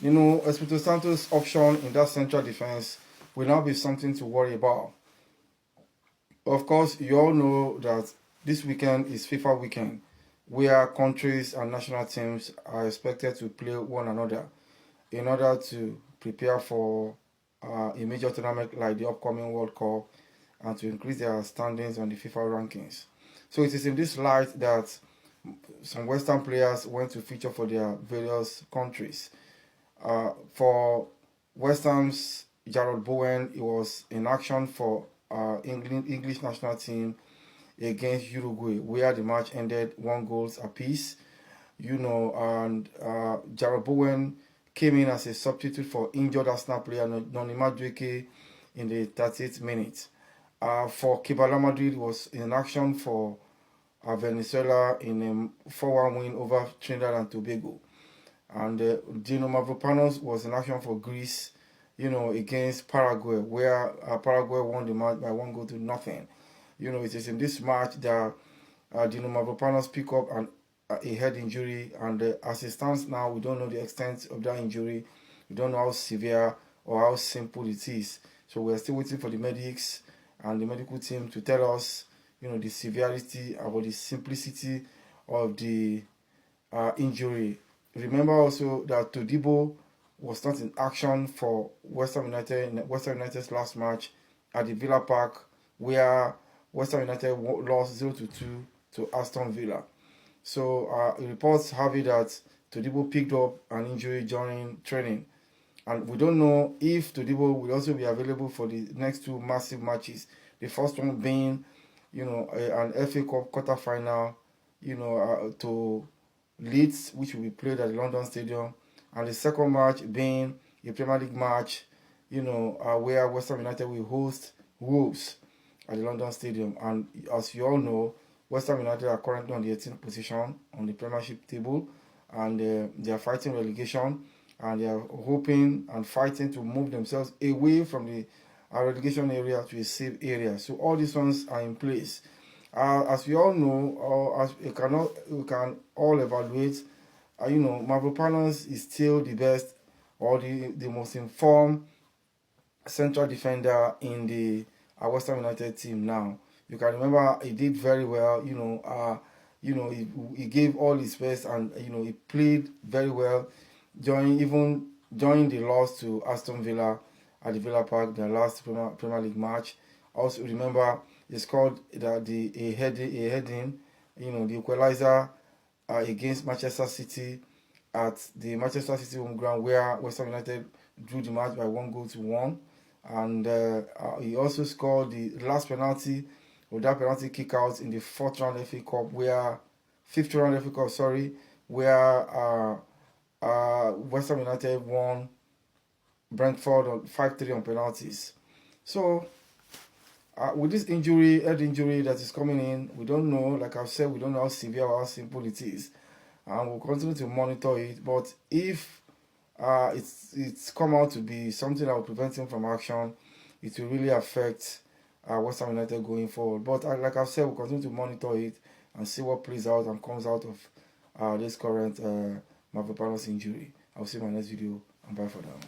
Espirito Santo's option in that central defense will now be something to worry about. Of course, you all know that this weekend is FIFA weekend, where countries and national teams are expected to play one another in order to prepare for a major tournament like the upcoming World Cup and to increase their standings on the FIFA rankings. So it is in this light that some Western players went to feature for their various countries. For West Ham's Jarrod Bowen, he was in action for English national team against Uruguay, where the match ended 1 goal apiece. And Jarrod Bowen came in as a substitute for injured Arsenal player Noni Madueke in the 38th minute. For Kibala Madrid, was in action for Venezuela in a 4-1 win over Trinidad and Tobago. And Dino Mavropanos was in action for Greece, against Paraguay, where Paraguay won the match by 1 goal to nothing. It is in this match that Dino Mavropanos picked up a head injury, and as it stands now, we don't know the extent of that injury. We don't know how severe or how simple it is. So we're still waiting for the medics and the medical team to tell us, the severity or the simplicity of the injury. Remember also that Todibo was not in action for West Ham United's last match at the Villa Park, where West Ham United lost 0-2 to Aston Villa. So reports have it that Todibo picked up an injury during training. And we don't know if Todibo will also be available for the next 2 massive matches. The first one being, an FA Cup quarter-final, to Leeds, which will be played at the London Stadium. And the second match being a Premier League match, where West Ham United will host Wolves at the London Stadium. And as you all know, West Ham United are currently on the 18th position on the Premiership table, and they are fighting relegation, and they are hoping and fighting to move themselves away from the relegation area to a safe area. So all these ones are in place. As we all know, or as we can all evaluate, Mavropanos is still the best or the most informed central defender in the West Ham United team now. You can remember he did very well. He gave all his best, and he played very well during the loss to Aston Villa at the Villa Park, their last Premier League match. Also remember he scored a heading, the equalizer against Manchester City at the Manchester City home ground, where West Ham United drew the match by 1 goal to 1. And he also scored the last penalty with that penalty kick out in the fifth round FA Cup, where West Ham United won Brentford on 5-3 on penalties. So with this head injury that is coming in, we don't know, like I've said, we don't know how severe or how simple it is. And we'll continue to monitor it. But if it's come out to be something that will prevent him from action, it will really affect West Ham United going forward. But like I've said, we'll continue to monitor it and see what plays out and comes out of this current Mavropanos injury. I'll see you in my next video, and bye for now.